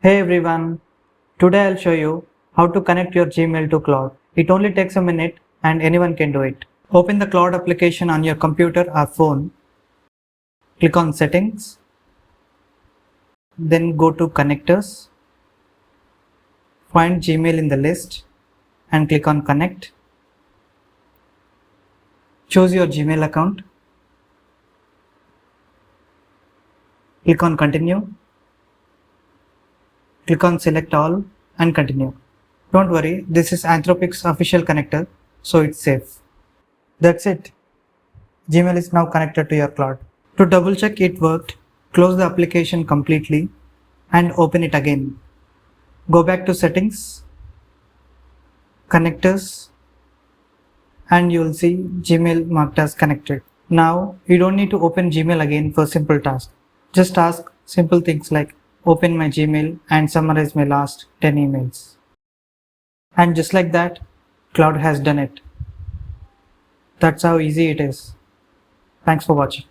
Hey everyone, today I'll show you how to connect your Gmail to Claude. It only takes a minute and anyone can do it. Open the Claude application on your computer or phone. Click on Settings. Then go to Connectors. Find Gmail in the list and click on Connect. Choose your Gmail account. Click on Continue. Click on Select All and Continue. Don't worry, this is Anthropic's official connector, so it's safe. That's it. Gmail is now connected to your Claude. To double check it worked, close the application completely and open it again. Go back to Settings, Connectors, and you'll see Gmail marked as connected. Now you don't need to open Gmail again for simple tasks. Just ask simple things like open my Gmail and summarize my last 10 emails. And just like that, Claude has done it. That's how easy it is. Thanks for watching.